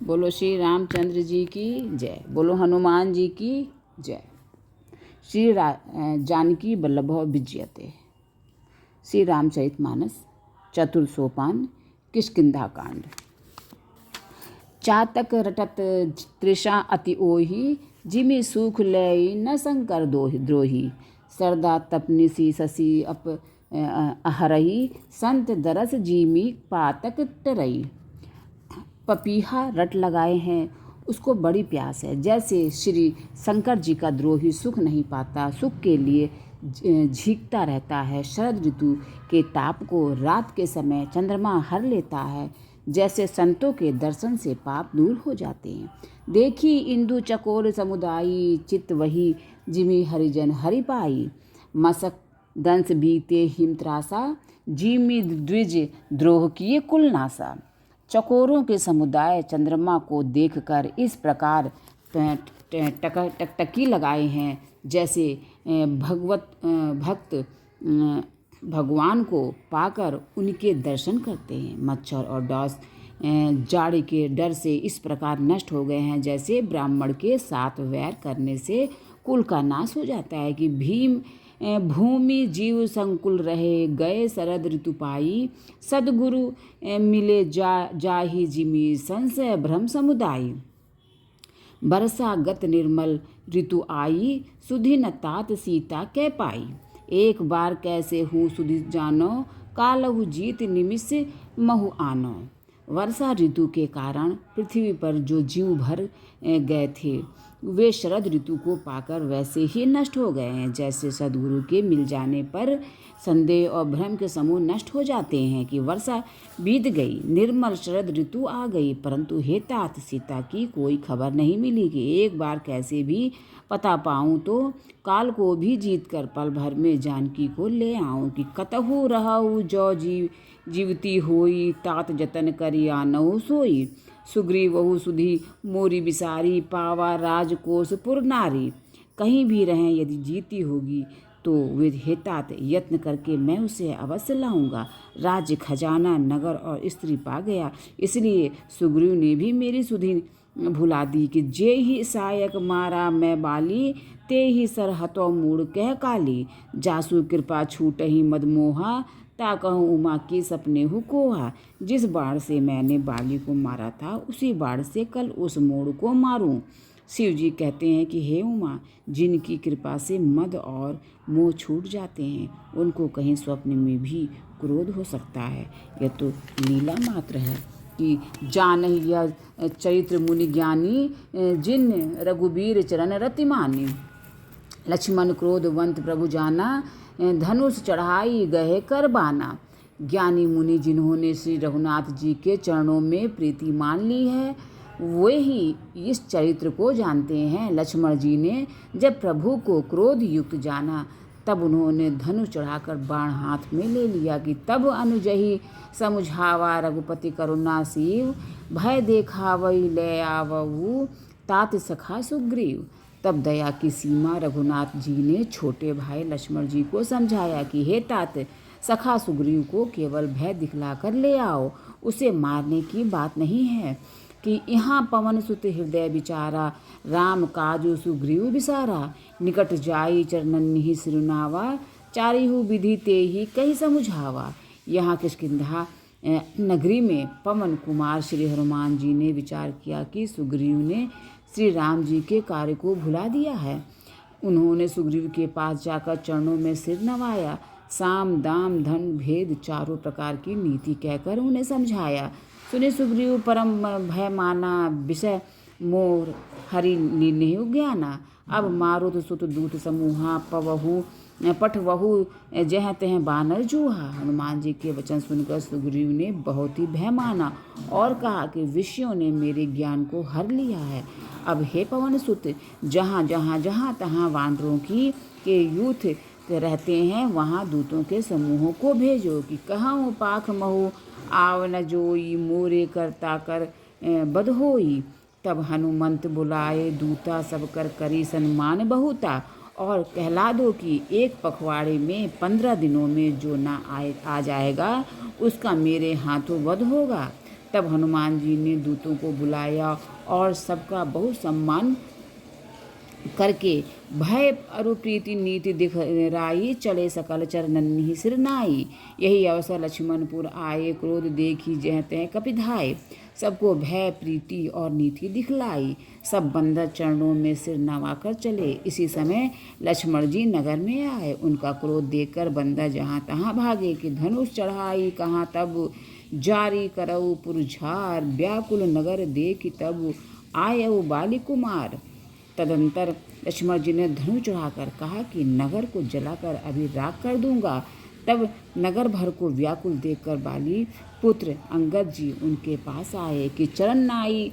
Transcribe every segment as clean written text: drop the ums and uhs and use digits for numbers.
बोलो श्री रामचंद्र जी की जय। बोलो हनुमान जी की जय। श्री जानकी वल्लभो विजयते। श्री रामचरितमानस चतुर्थ सोपान किष्किंधा कांड। चातक रटत तृषा अति ओहि, जिमि सुख लय न शंकर द्रोही। सरदा तपनिसी शशि अप अहरही, संत दरस जिमि पातक टरई। पपीहा रट लगाए हैं, उसको बड़ी प्यास है। जैसे श्री शंकर जी का द्रोही सुख नहीं पाता, सुख के लिए झींकता रहता है। शरद ऋतु के ताप को रात के समय चंद्रमा हर लेता है, जैसे संतों के दर्शन से पाप दूर हो जाते हैं। देखी इंदु चकोर समुदायी, चित्त वही जिमि हरिजन हरि पाई। मसक दंश बीते हिमत्रासा, जिमि द्विज द्रोह किए कुल नासा। चकोरों के समुदाय चंद्रमा को देखकर इस प्रकार टकटकी लगाए हैं, जैसे भक्त भगवान को पाकर उनके दर्शन करते हैं। मच्छर और डॉस जाड़े के डर से इस प्रकार नष्ट हो गए हैं, जैसे ब्राह्मण के साथ वैर करने से कुल का नाश हो जाता है। कि भीम भूमि जीव संकुल रहे, गए शरद ऋतु पाई। सदगुरु मिले जाहि जिमि, संशय भ्रम समुदायी। बरसा गत निर्मल ऋतु आई, सुधि न तात सीता कै पाई। एक बार कैसे हूँ सुधि जानो, कालहु जीत निमिष महु आनो। वर्षा ऋतु के कारण पृथ्वी पर जो जीव भर गए थे, वे शरद ऋतु को पाकर वैसे ही नष्ट हो गए हैं। जैसे सद्गुरु के मिल जाने पर संदेह और भ्रम के समूह नष्ट हो जाते हैं। कि वर्षा बीत गई, निर्मल शरद ऋतु आ गई, परंतु हे तात सीता की कोई खबर नहीं मिली। कि एक बार कैसे भी पता पाऊँ तो काल को भी जीत कर पल भर में जानकी को ले आऊँ। कि कतहु रहऊ जो जीवती होई, तात जतन करी आनहु सोई। सुग्रीवहु सुधि मोरी बिसारी, पावा राजकोष पुर नारी। कहीं भी रहें, यदि जीती होगी तो वे हेतात यत्न करके मैं उसे अवश्य लाऊंगा। राज्य खजाना नगर और स्त्री पा गया, इसलिए सुग्रीव ने भी मेरी सुधि भुला दी। कि जे ही सायक मारा मैं बाली, ते ही सरहतो मूड़ कह काली। जासु कृपा छूटहि मदमोहा, ता कहूँ उमा के सपने हु कोहा। जिस बाण से मैंने बाली को मारा था, उसी बाण से कल उस मोड़ को मारूं। शिव जी कहते हैं कि हे उमा, जिनकी कृपा से मद और मोह छूट जाते हैं, उनको कहीं स्वप्न में भी क्रोध हो सकता है। यह तो लीला मात्र है। कि जानहि यह चरित्र मुनि ज्ञानी, जिन रघुबीर चरण रतिमानी। लक्ष्मण क्रोधवंत प्रभु जाना, धनुष चढ़ाई गए करबाना। ज्ञानी मुनि जिन्होंने श्री रघुनाथ जी के चरणों में प्रीति मान ली है, वे ही इस चरित्र को जानते हैं। लक्ष्मण जी ने जब प्रभु को क्रोध युक्त जाना, तब उन्होंने धनुष चढ़ाकर बाण हाथ में ले लिया। कि तब अनुजहि समुझावा, रघुपति करुणा सीव। भय देखावई ले आवऊ, तात सखा सुग्रीव। तब दया की सीमा रघुनाथ जी ने छोटे भाई लक्ष्मण जी को समझाया। कि हे तात, सखा सुग्रीव को केवल भय दिखलाकर ले आओ, उसे मारने की बात नहीं है। कि यहाँ पवन सुत हृदय विचारा, राम काजु सुग्रीव बिसारा। निकट जाई चरणन्हि सिरुनावा, चारिहु विधि ते ही कही समुझावा। यहाँ किष्किंधा नगरी में पवन कुमार श्री हनुमान जी ने विचार किया कि सुग्रीव ने श्री राम जी के कार्य को भुला दिया है। उन्होंने सुग्रीव के पास जाकर चरणों में सिर नवाया, साम दाम धन भेद चारों प्रकार की नीति कहकर उन्हें समझाया। सुने सुग्रीव परम भय माना, विषय मोर हरि लीन्हु ज्ञाना। अब मारुत सुत दूत समूहा, पठवहु जह तह बानर जूहा। हनुमान जी के वचन सुनकर सुग्रीव ने बहुत ही भय माना और कहा कि विषयों ने मेरे ज्ञान को हर लिया है। अब हे पवन सुत, जहाँ तहाँ वानरों के यूथ रहते हैं, वहाँ दूतों के समूहों को भेजो। कि कहूँ पाख महु आव न जोई, मोरे करता कर बध होई। तब हनुमंत बुलाए दूता, सब कर करी सन्मान बहुता। और कहला दो कि एक पखवाड़े में 15 दिनों में जो ना आ जाएगा, उसका मेरे हाथों वध होगा। तब हनुमान जी ने दूतों को बुलाया और सबका बहुत सम्मान करके भय अरु प्रीति नीति दिखराई, चले सकल चरणन्हि सिर नाई। यही अवसर लक्ष्मणपुर आए, क्रोध देखी जह तह कपिधाय। सबको भय प्रीति और नीति दिखलाई, सब बंदर चरणों में सिर नवाकर चले। इसी समय लक्ष्मण जी नगर में आए, उनका क्रोध देखकर बंदर जहाँ तहाँ भागे कि धनुष चढ़ाई कहाँ तब जारी करऊ पुरझार। व्याकुल नगर देख तब आयऊ बाली कुमार। तदंतर लक्ष्मण जी ने धनुष चढ़ाकर कहा कि नगर को जलाकर अभी राख कर दूंगा। तब नगर भर को व्याकुल देखकर बाली पुत्र अंगद जी उनके पास आए कि चरण नाई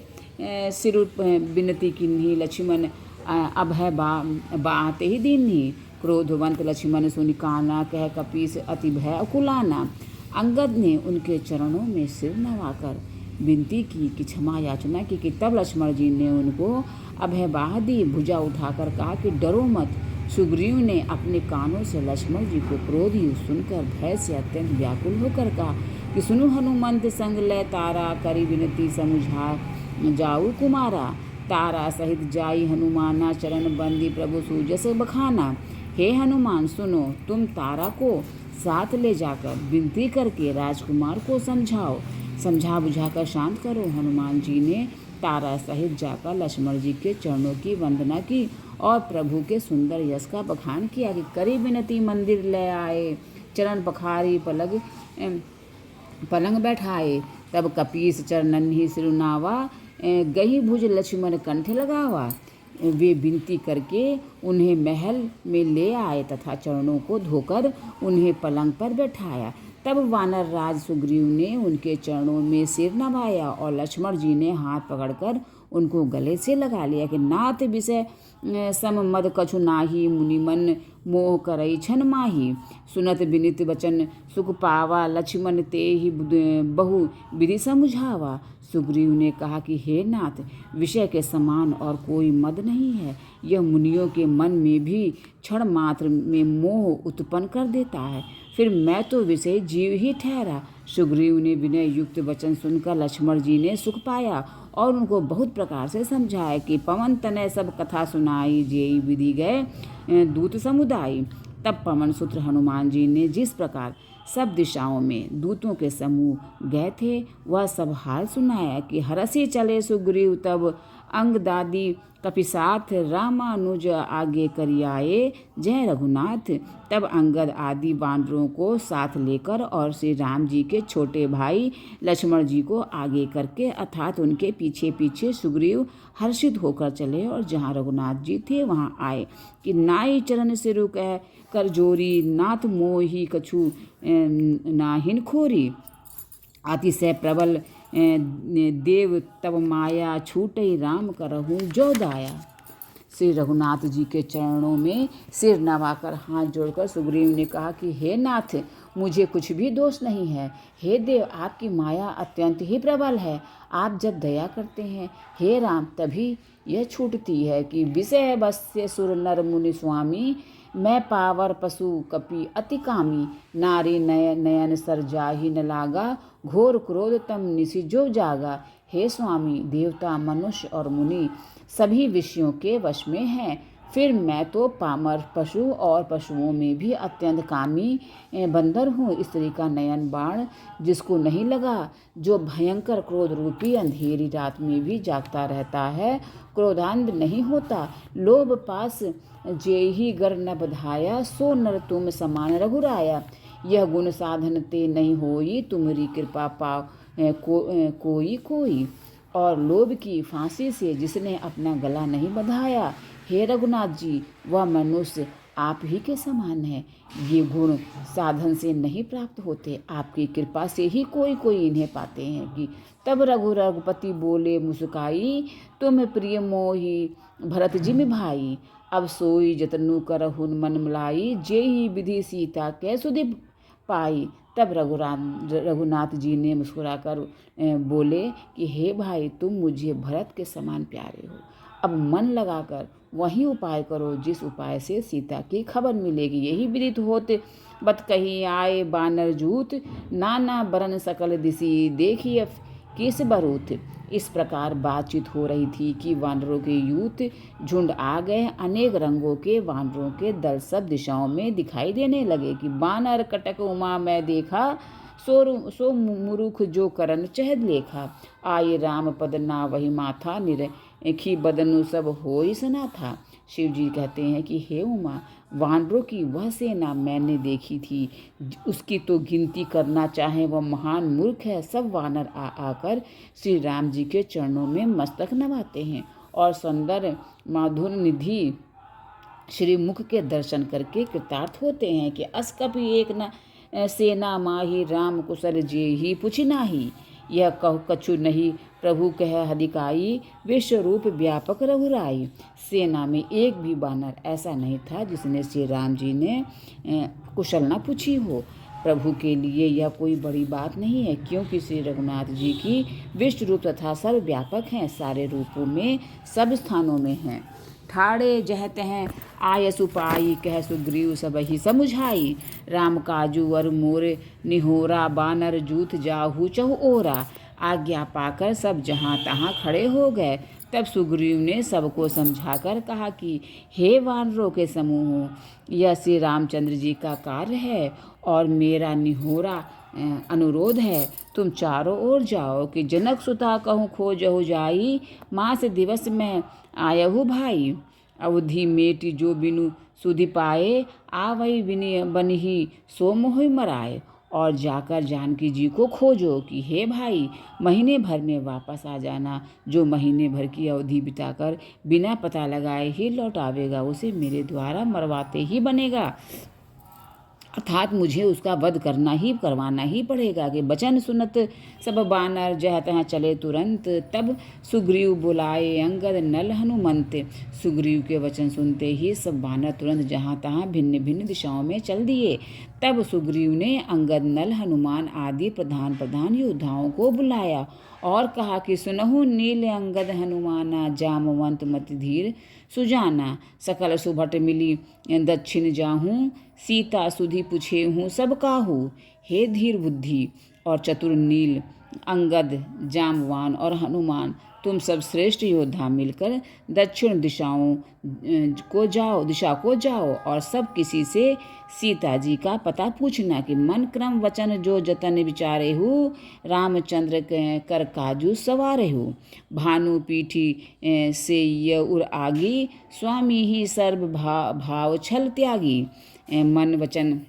सिर विनती किन्ही, लक्ष्मण अभय बाते ही दीन्ही। क्रोधवंत लक्ष्मण सुनि काना, कह कपीस अति भय अकुलाना। अंगद ने उनके चरणों में सिर नवाकर विनती की कि क्षमा याचना की कि तब लक्ष्मण जी ने उनको अभय बाह दी। भुजा उठाकर कहा कि डरो मत। सुग्रीव ने अपने कानों से लक्ष्मण जी को क्रोध ही सुनकर भय से अत्यंत व्याकुल होकर कहा कि सुनु हनुमंत संग लय तारा, करी विनती समुझा जाऊ कुमारा। तारा सहित जाई हनुमाना, चरण बंदी प्रभु सूजस बखाना। हे हनुमान सुनो, तुम तारा को साथ ले जाकर विनती करके राजकुमार को समझा बुझाकर शांत करो। हनुमान जी ने तारा सहित जाकर लक्ष्मण जी के चरणों की वंदना की और प्रभु के सुंदर यश का बखान किया कि करी विनती मंदिर ले आए, चरण पखारी पलंग बैठाए। तब कपीस चरणन्हि सिरुनावा, गही भुज लक्ष्मण कंठ लगावा। वे विनती करके उन्हें महल में ले आए तथा चरणों को धोकर उन्हें पलंग पर बैठाया। तब वानर राज सुग्रीव ने उनके चरणों में सिर नवाया और लक्ष्मण जी ने हाथ पकड़कर उनको गले से लगा लिया कि नाथ विषय सम मद कछु नाही, मुनिमन मोह करई छन माही। सुनत विनित वचन सुख पावा, लक्ष्मण ते ही बहु विधि समझावा। सुग्रीव ने कहा कि हे नाथ, विषय के समान और कोई मद नहीं है। यह मुनियों के मन में भी क्षण मात्र में मोह उत्पन्न कर देता है। फिर मैं तो विषय जीव ही ठहरा। सुग्रीव ने विनय युक्त वचन सुनकर लक्ष्मण जी ने सुख पाया और उनको बहुत प्रकार से समझाया कि पवन तनय सब कथा सुनाई, जेई विधि गए दूत समुदाय। तब पवन सूत्र हनुमान जी ने जिस प्रकार सब दिशाओं में दूतों के समूह गए थे वह सब हाल सुनाया कि हरसी चले सुग्रीव तब अंग दादी कपिसाथ, रामानुज आगे करियाए जय रघुनाथ। तब अंगद आदि वानरों को साथ लेकर और श्री राम जी के छोटे भाई लक्ष्मण जी को आगे करके अर्थात उनके पीछे पीछे सुग्रीव हर्षित होकर चले और जहाँ रघुनाथ जी थे वहाँ आए कि नाई चरण से रुक कर जोरी, नाथ मोही कछु नाहिन खोरी। अतिशय प्रबल देव तब माया, छूटई राम करहूँ जो दाया। श्री रघुनाथ जी के चरणों में सिर नवाकर हाथ जोड़कर सुग्रीव ने कहा कि हे नाथ, मुझे कुछ भी दोष नहीं है। हे देव, आपकी माया अत्यंत ही प्रबल है। आप जब दया करते हैं हे राम तभी यह छूटती है कि विषय बस्य सुर नर मुनि स्वामी, मैं पावर पशु कपि अति कामी। नारी नयन सर जाहि न लागा, घोर क्रोध तम निशि जो जागा। हे स्वामी, देवता मनुष्य और मुनि सभी विषयों के वश में हैं। फिर मैं तो पामर पशु और पशुओं में भी अत्यंत कामी बंदर हूँ। स्त्री का नयन बाण जिसको नहीं लगा, जो भयंकर क्रोध रूपी अंधेरी रात में भी जागता रहता है, क्रोधांध नहीं होता। लोभ पास जेहि गर न बधाया, सो नर तुम समान रघुराया। यह गुण साधन ते नहीं होई, तुम्हारी कृपा पाव कोई। और लोभ की फांसी से जिसने अपना गला नहीं बंधाया, हे रघुनाथ जी, वह मनुष्य आप ही के समान है। ये गुण साधन से नहीं प्राप्त होते, आपकी कृपा से ही कोई इन्हें पाते हैं। कि तब रघुपति बोले मुस्काई, तुम प्रिय मोही भरत जिमि भाई। अब सोई जतनु करहुन मन मलाई, जेहि विधि सीता कै सुधि पाई। तब रघुनाथ जी ने मुस्कुराकर बोले कि हे भाई, तुम मुझे भरत के समान प्यारे हो। अब मन लगाकर वही उपाय करो जिस उपाय से सीता की खबर मिलेगी। यही विदित होते बत कही आए बानर जूत, नाना बरन सकल दिसी देखिए केस बरूथ। इस प्रकार बातचीत हो रही थी कि वानरों के यूथ झुंड आ गए। अनेक रंगों के वानरों के दल सब दिशाओं में दिखाई देने लगे कि बानर कटक उमा मैं देखा, सो मुरुख जो करन चहद लेखा। आये राम पद ना वही माथा, निरखी बदनु सब होई सना था। शिव जी कहते हैं कि हे उमा, वानरों की वह सेना मैंने देखी थी, उसकी तो गिनती करना चाहे वह महान मूर्ख है। सब वानर आ आकर श्री राम जी के चरणों में मस्तक नवाते हैं और सुंदर माधुर निधि श्री मुख के दर्शन करके कृतार्थ होते हैं कि अस कपि एक न सेना माही, राम कुशल जे ही पुछ नाही। यह कह कछु नहीं प्रभु कह हदिकाई, विश्व रूप व्यापक रघुराई। सेना में एक भी बानर ऐसा नहीं था जिसने श्री राम जी ने कुशल न पूछी हो। प्रभु के लिए यह कोई बड़ी बात नहीं है, क्योंकि श्री रघुनाथ जी की विश्व रूप तथा सर्व व्यापक हैं, सारे रूपों में सब स्थानों में हैं। ठाड़े जहत हैं आयस उपाई, कह सुग्रीव सब ही समुझाई। राम काजू वर मोर निहोरा, बानर जूथ जाहू चहु ओरा। आज्ञा पाकर सब जहाँ तहाँ खड़े हो गए। तब सुग्रीव ने सबको समझाकर कहा कि हे वानरों के समूह, यह श्री रामचंद्र जी का कार्य है और मेरा निहोरा अनुरोध है। तुम चारों ओर जाओ कि जनक सुता कहूँ खोजहु जाई, मास दिवस में आयहु भाई। अवधि मेटि जो बिनु सुधि पाए, आवई बिनि बनिही सो मोहि मराए। और जाकर जानकी जी को खोजो कि हे भाई, महीने भर में वापस आ जाना। जो महीने भर की अवधि बिताकर बिना पता लगाए ही लौट आवेगा, उसे मेरे द्वारा मरवाते ही बनेगा, अर्थात मुझे उसका वध करवाना ही पड़ेगा। कि बचन सुनत सब बानर, जह तह चले तुरंत। तब सुग्रीव बुलाए अंगद नल हनुमंत। सुग्रीव के वचन सुनते ही सब बानर तुरंत जहाँ तहाँ भिन्न भिन्न दिशाओं में चल दिए। तब सुग्रीव ने अंगद नल हनुमान आदि प्रधान योद्धाओं को बुलाया और कहा कि सुनहु नील अंगद हनुमाना, जामवंत मति धीर सुजाना। सकल सुभट मिली दक्षिण जाहूँ, सीता सुधि पूछे हूँ सब काहू। हे धीर बुद्धि और चतुर नील, अंगद, जामवान और हनुमान, तुम सब श्रेष्ठ योद्धा मिलकर दक्षिण दिशा को जाओ और सब किसी से सीता जी का पता पूछना कि मन क्रम वचन जो जतन विचारे हो, रामचंद्र कर काजू सवारे हो। भानु पीठी से ये उर आगी, स्वामी ही सर्व भाव छल त्यागी। मन वचन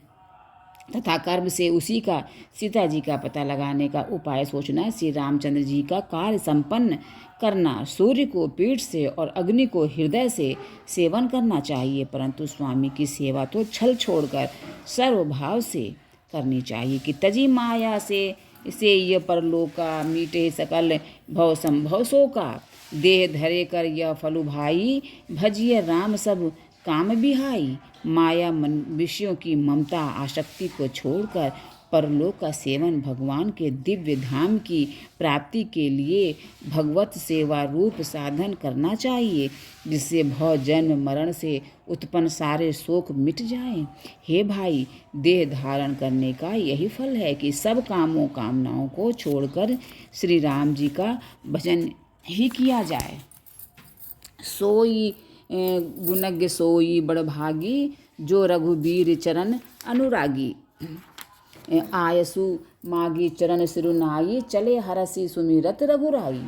तथा कर्म से उसी का सीता जी का पता लगाने का उपाय सोचना। श्री रामचंद्र जी का कार्य संपन्न करना। सूर्य को पीठ से और अग्नि को हृदय से सेवन करना चाहिए, परंतु स्वामी की सेवा तो छल छोड़कर सर्वभाव से करनी चाहिए। कि तजी माया से ये परलोका, मीटे सकल भव संभव शोका। देह धरे कर यह फलु भाई, भजिए राम सब काम बिहाई। माया मन विषयों की ममता आसक्ति को छोड़कर परलोक का सेवन भगवान के दिव्य धाम की प्राप्ति के लिए भगवत सेवा रूप साधन करना चाहिए, जिससे भव जन्म मरण से उत्पन्न सारे शोक मिट जाएं। हे भाई, देह धारण करने का यही फल है कि सब कामों कामनाओं को छोड़कर श्री राम जी का भजन ही किया जाए। सोई गुणज्ञ सोई बड़भागी, जो रघुबीर चरण अनुरागी। आयसु मागी चरण सिरुनाई, चले हरसि सुमिरत रघुराई।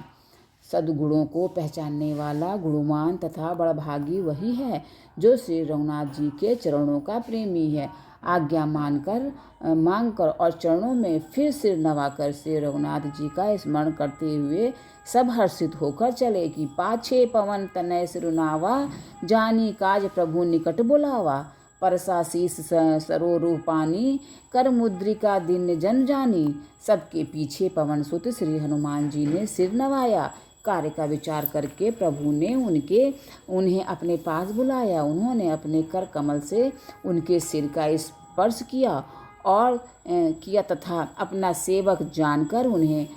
सद्गुणों को पहचानने वाला गुणवान तथा बड़भागी वही है जो श्री रघुनाथ जी के चरणों का प्रेमी है। आज्ञा मांगकर और चरणों में फिर सिर नवाकर श्री रघुनाथ जी का स्मरण करते हुए सब हर्षित होकर चले। कि पाछे पवन तनय सिरुनावा, जानी काज प्रभु निकट बुलावा। परसा शीस सरोरु पानी, कर मुद्रिका दिन जन जानी। सबके पीछे पवन सुत श्री हनुमान जी ने सिर नवाया। कार्य का विचार करके प्रभु ने उन्हें अपने पास बुलाया। उन्होंने अपने कर कमल से उनके सिर का स्पर्श किया तथा अपना सेवक जानकर उन्हें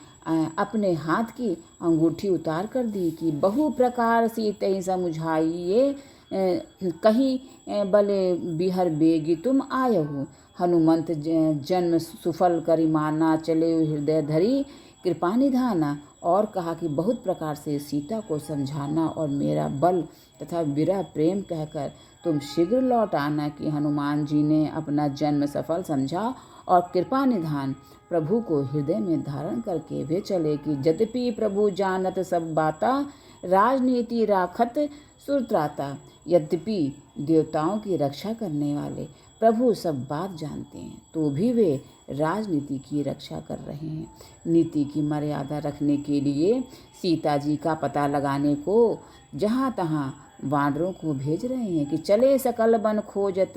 अपने हाथ की अंगूठी उतार कर दी। कि बहु प्रकार सी तहि समुझाइए, कहीं बले बिहर बेगी तुम आयहु। हनुमंत जन्म सुफल करी माना, चले हृदय धरी कृपानिधान। और कहा कि बहुत प्रकार से सीता को समझाना और मेरा बल तथा विरह प्रेम कहकर तुम शीघ्र लौट आना। कि हनुमान जी ने अपना जन्म सफल समझा और कृपानिधान प्रभु को हृदय में धारण करके वे चले। कि यद्यपि प्रभु जानत सब बाता, राजनीति राखत सुरत्राता। यद्यपि देवताओं की रक्षा करने वाले प्रभु सब बात जानते हैं, तो भी वे राजनीति की रक्षा कर रहे हैं। नीति की मर्यादा रखने के लिए सीता जी का पता लगाने को जहाँ तहाँ वानरों को भेज रहे हैं। कि चले सकल बन खोजत,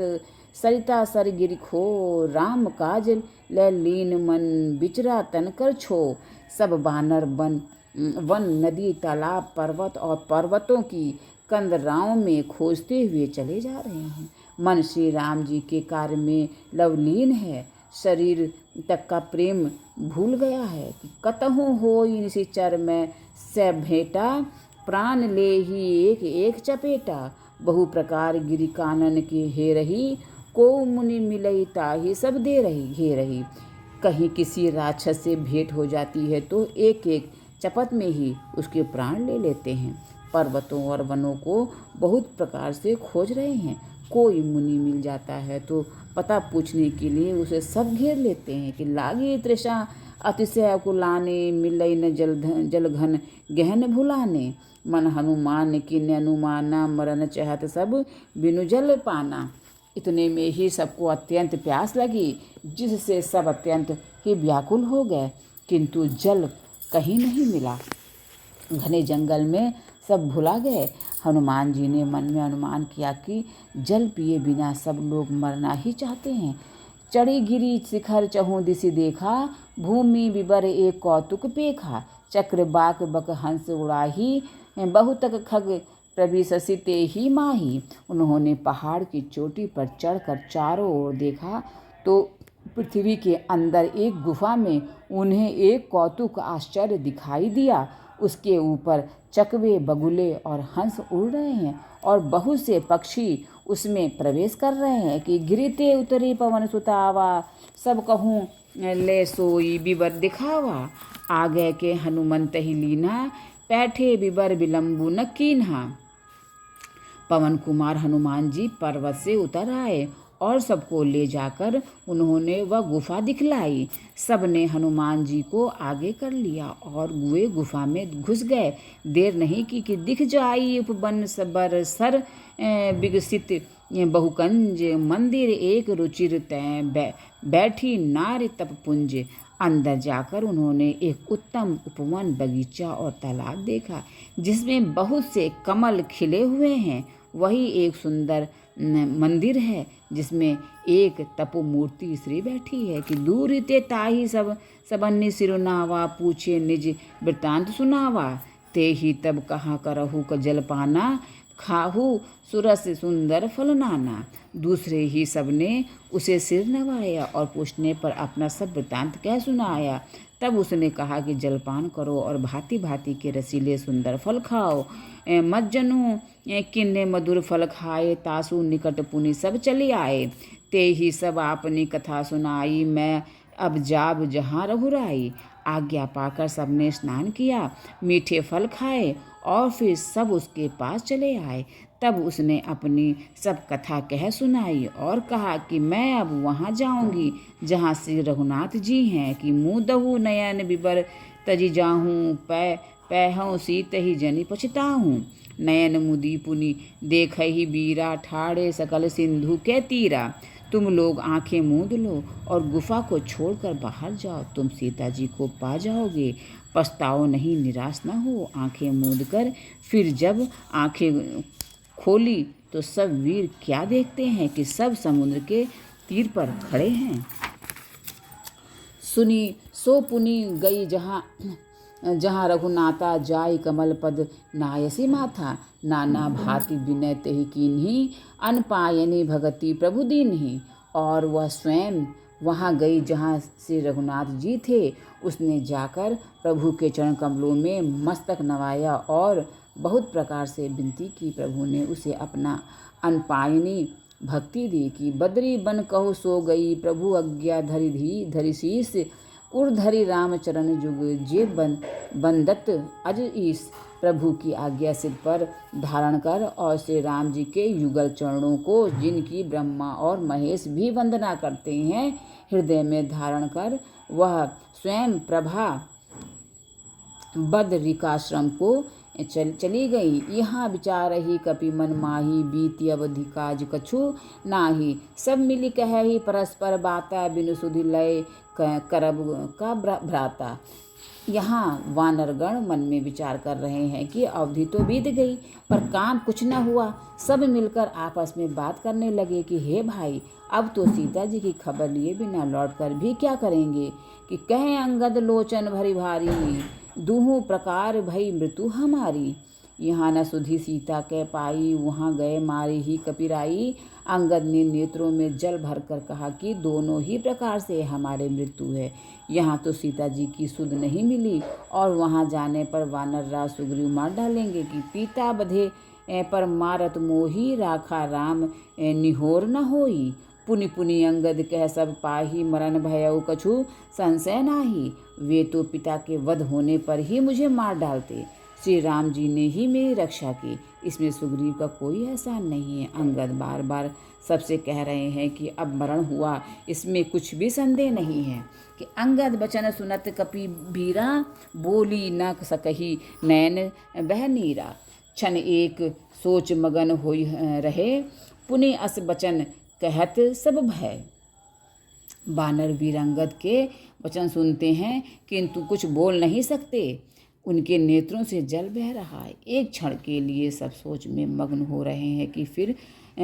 सरिता सर गिर खो। राम काज ले लीन मन, बिचरा तन कर छो। सब बानर वन नदी तालाब पर्वत और पर्वतों की कंदराओं में खोजते हुए चले जा रहे हैं। मन श्री राम जी के कार्य में लवलीन है, शरीर तक का प्रेम भूल गया है। कि कतहु होई निशिचर में से भेंटा, प्राण ले ही एक एक चपेटा। बहु प्रकार गिरि कानन के हे रही, को मुनि मिलई ताहि सब दे रही हे रही। कहीं किसी राक्षस से भेंट हो जाती है तो एक एक चपत में ही उसके प्राण ले लेते हैं। पर्वतों और वनों को बहुत प्रकार से खोज रहे हैं। कोई मुनि मिल जाता है तो पता पूछने के लिए उसे सब घेर लेते हैं। कि लागी तृषा अतिशय कुलाने, मिलई न जलघन गहन भुलाने। मन हनुमान की अनुमाना, मरन चाहत सब बिनु जल पाना। इतने में ही सबको अत्यंत प्यास लगी, जिससे सब अत्यंत ही व्याकुल हो गए, किंतु जल कहीं नहीं मिला। घने जंगल में सब भुला गए। हनुमान जी ने मन में अनुमान किया कि जल पिए बिना सब लोग मरना ही चाहते हैं। चढ़ी गिरी शिखर चहु दिशि देखा, भूमि विबर एक कौतुक पेखा। चक्र बाक बक हंस उड़ाही, बहुतक खग प्रविशसिते ही माही। उन्होंने पहाड़ की चोटी पर चढ़कर चारों ओर देखा तो पृथ्वी के अंदर एक गुफा में उन्हें एक कौतुक आश्चर्य दिखाई दिया। उसके ऊपर चकवे, बगुले और हंस उड़ रहे हैं और बहुत से पक्षी उसमें प्रवेश कर रहे हैं। कि गिरते उतरे पवन सुतावा, सब कहूँ ले सोई बिबर दिखावा। आगे के हनुमंत ही लीना, पैठे बिबर विलंबु न कीन्हा। पवन कुमार हनुमान जी पर्वत से उतर आए और सबको ले जाकर उन्होंने वह गुफा दिखलाई। सबने हनुमान जी को आगे कर लिया और वे गुफा में घुस गए। देर नहीं की कि दिख जाई उपवन सबर सर, विकसित बहुकंज मंदिर एक रुचिर तय, बैठी नारी तप पुंज। अंदर जाकर उन्होंने एक उत्तम उपवन, बगीचा और तालाब देखा, जिसमें बहुत से कमल खिले हुए हैं। वही एक सुंदर मंदिर है, जिसमें एक तपोमूर्ति स्त्री बैठी है। कि दूर ते ताही सबन्नी सिरुनावा, पूछे निज वृतांत सुनावा। ते ही तब कहाँ करहु क जल पाना, खाहू सुरस सुंदर फल नाना। दूसरे ही सबने उसे सिर नवाया और पूछने पर अपना सब वृतांत कह सुनाया। तब उसने कहा कि जलपान करो और भांति भांति के रसीले सुंदर फल खाओ। मज्जनु किन्ने मधुर फल खाए, तासु निकट पुनि सब चले आए। ते ही सब आपनी कथा सुनाई, मैं अब जाब जहाँ रघुराई। आज्ञा पाकर सबने स्नान किया, मीठे फल खाए और फिर सब उसके पास चले आए। तब उसने अपनी सब कथा कह सुनाई और कहा कि मैं अब वहाँ जाऊँगी जहाँ श्री रघुनाथ जी हैं। कि मुँह दहु नयन बिबर तजी जाहूँ, पैहूँ सीत ही जनि पछताहूँ। नयन मुदी पुनि देख ही बीरा, ठाड़े सकल सिंधु के तीरा। तुम लोग आंखें मूंद लो और गुफा को छोड़कर बाहर जाओ, तुम सीता जी को पा जाओगे। पछताओ नहीं, निराश न हो। आंखें मूंद कर फिर जब आंखें खोली तो सब वीर क्या देखते हैं कि सब समुद्र के तीर पर खड़े हैं। सुनी सो पुनि गई जहाँ जहाँ रघुनाथा जाय, कमल पद नायसी माथा। नाना भांति विनय तेहि कीन्ही, अनपायनी भगति प्रभु दीन्ही। और वह स्वयं वहाँ गई जहाँ श्री रघुनाथ जी थे। उसने जाकर प्रभु के चरण कमलों में मस्तक नवाया और बहुत प्रकार से विनती की। प्रभु ने उसे अपना अनपायनी भक्ति दी। कि बद्री बन कहु सो गई, प्रभु आज्ञा धरि शीस। उर्धरि रामचरण जुग जे बंदत अज ईस। प्रभु की आज्ञा सिर पर धारण कर और श्री राम जी के युगल चरणों को, जिनकी ब्रह्मा और महेश भी वंदना करते हैं, हृदय में धारण कर वह स्वयं प्रभा बदरिकाश्रम को चली गई। यहाँ विचार ही कपि मन माही, बीती अवधि काज कछु नाही। सब मिली कह ही परस्पर बाता, बिनु सुधि लय करब का भ्राता। यहाँ वानरगण मन में विचार कर रहे हैं कि अवधि तो बीत गई पर काम कुछ न हुआ। सब मिलकर आपस में बात करने लगे कि हे भाई, अब तो सीता जी की खबर लिए बिना लौटकर भी क्या करेंगे। कि कहें अंगद लोचन भरी भारी, दूहु प्रकार भई मृत्यु हमारी। यहाँ न सुधी सीता कह पाई, वहाँ गए मारी ही कपिराई। अंगद ने नेत्रों में जल भरकर कहा कि दोनों ही प्रकार से हमारे मृत्यु है। यहाँ तो सीता जी की सुध नहीं मिली और वहाँ जाने पर वानर राज सुग्रीव मार डालेंगे कि पीता बधे पर मारत मोही, राखा राम निहोर न होई। पुनि पुनि अंगद कह सब पाही, मरण भयउ कछु संशय नाही। वे तो पिता के वध होने पर ही मुझे मार डालते, श्री राम जी ने ही मेरी रक्षा की, इसमें सुग्रीव का कोई एहसान नहीं है। अंगद बार बार सबसे कह रहे हैं कि अब मरण हुआ, इसमें कुछ भी संदेह नहीं है। कि अंगद बचन सुनत कपि बीरा, बोली न सकही नैन बह नीरा। क्षण एक सोच मगन होई रहे, पुनि अस बचन कहत सब भय। बानर वीर अंगद के वचन सुनते हैं किंतु कुछ बोल नहीं सकते। उनके नेत्रों से जल बह रहा है। एक क्षण के लिए सब सोच में मग्न हो रहे हैं कि फिर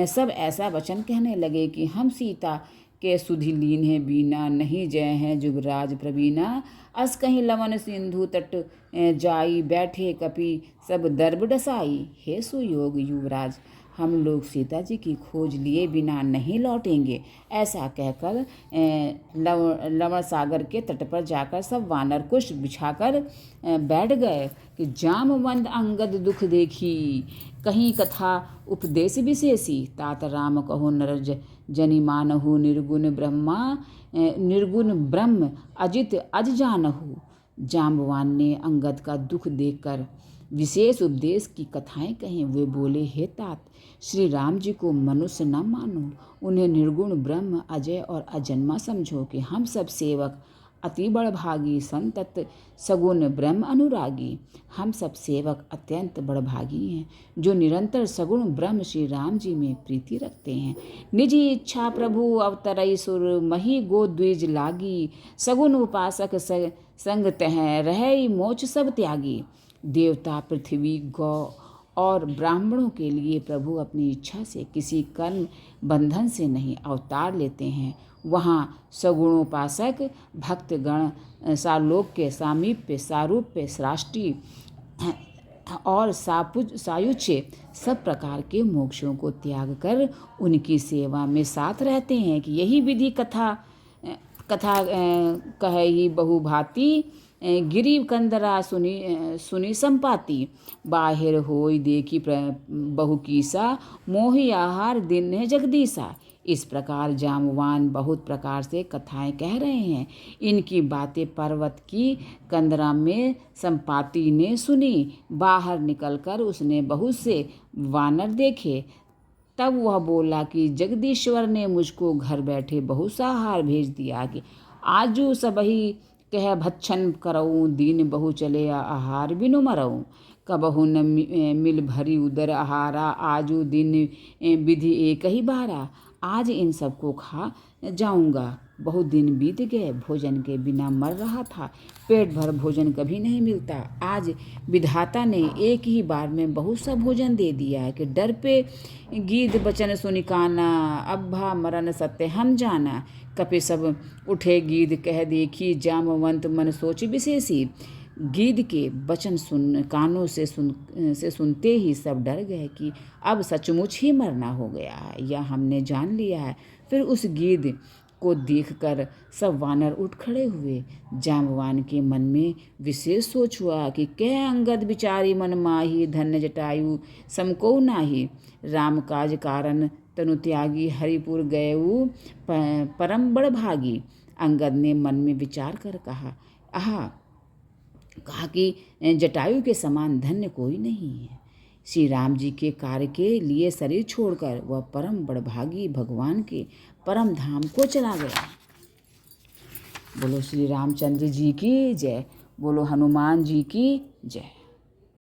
सब ऐसा वचन कहने लगे कि हम सीता के सुधि लीन है बीना, नहीं जय हैं जुगराज प्रवीणा। अस कहीं लवन सिंधु तट जाई, बैठे कपि सब दर्ब डसाई। हे सुयोग युवराज, हम लोग सीता जी की खोज लिए बिना नहीं लौटेंगे। ऐसा कहकर लवण सागर के तट पर जाकर सब वानर कुश बिछाकर बैठ गए। कि जामवंत अंगद दुख देखी, कहीं कथा उपदेश विशेषी। तात राम कहो नर जनि मानहु, निर्गुण ब्रह्म अजित अज जानहु। जाम्बवान ने अंगद का दुख देखकर विशेष उपदेश की कथाएं कहीं। वे बोले, हे तात, श्री राम जी को मनुष्य न मानो, उन्हें निर्गुण ब्रह्म अजय और अजन्मा समझो। कि हम सब सेवक अति बड़भागी, संतत सगुण ब्रह्म अनुरागी। हम सब सेवक अत्यंत बड़भागी हैं जो निरंतर सगुण ब्रह्म श्री राम जी में प्रीति रखते हैं। निजी इच्छा प्रभु अवतरई सुर, मही गो द्विज लागी। सगुण उपासक संग तह, रहई मोच सब त्यागी। देवता, पृथ्वी, गौ और ब्राह्मणों के लिए प्रभु अपनी इच्छा से किसी कर्म बंधन से नहीं अवतार लेते हैं। वहाँ सगुणोपासक भक्तगण सालोक के सामीप्य, सारूप्य, सृष्टि और सायुज्य सब प्रकार के मोक्षों को त्याग कर उनकी सेवा में साथ रहते हैं। कि यही विधि कथा कह ही बहुभांति, गिरी कंदरा सुनी संपाति। बाहिर होई देखी बहु कीसा, मोहि आहार दिन है जगदीसा। इस प्रकार जामवान बहुत प्रकार से कथाएं कह रहे हैं। इनकी बातें पर्वत की कंदरा में संपाति ने सुनी। बाहर निकलकर उसने बहुत से वानर देखे। तब वह बोला कि जगदीश्वर ने मुझको घर बैठे बहुत सा आहार भेज दिया। कि आजू सबही कह भक्षण करऊँ, दीन बहु चले आहार बिनु मरऊँ। कबहु न मिल भरी उदर आहारा, आजू दिन विधि एक ही बारा। आज इन सबको खा जाऊंगा। बहुत दिन बीत गए, भोजन के बिना मर रहा था। पेट भर भोजन कभी नहीं मिलता। आज विधाता ने एक ही बार में बहुत सा भोजन दे दिया है। कि डर पे गीध बचन सुनिकाना, अब्बा मरण सत्य हम जाना। कपि सब उठे गीध कह देखी, जामवंत मन सोच विशेषी। गीध के वचन कानों से सुनते ही सब डर गए कि अब सचमुच ही मरना हो गया है, यह हमने जान लिया है। फिर उस गीध को देखकर सब वानर उठ खड़े हुए। जाम्बवान के मन में विशेष सोच हुआ कि कह अंगद विचारी मन माही, धन्य जटायु समको नाही। राम काज कारण तनु त्यागी, हरिपुर गयऊ परम बड़ भागी। अंगद ने मन में विचार कर कहा कि जटायु के समान धन्य कोई नहीं है। श्री राम जी के कार्य के लिए शरीर छोड़कर वह परम बड़भागी भगवान के परम धाम को चला गया। बोलो श्री रामचंद्र जी की जय। बोलो हनुमान जी की जय।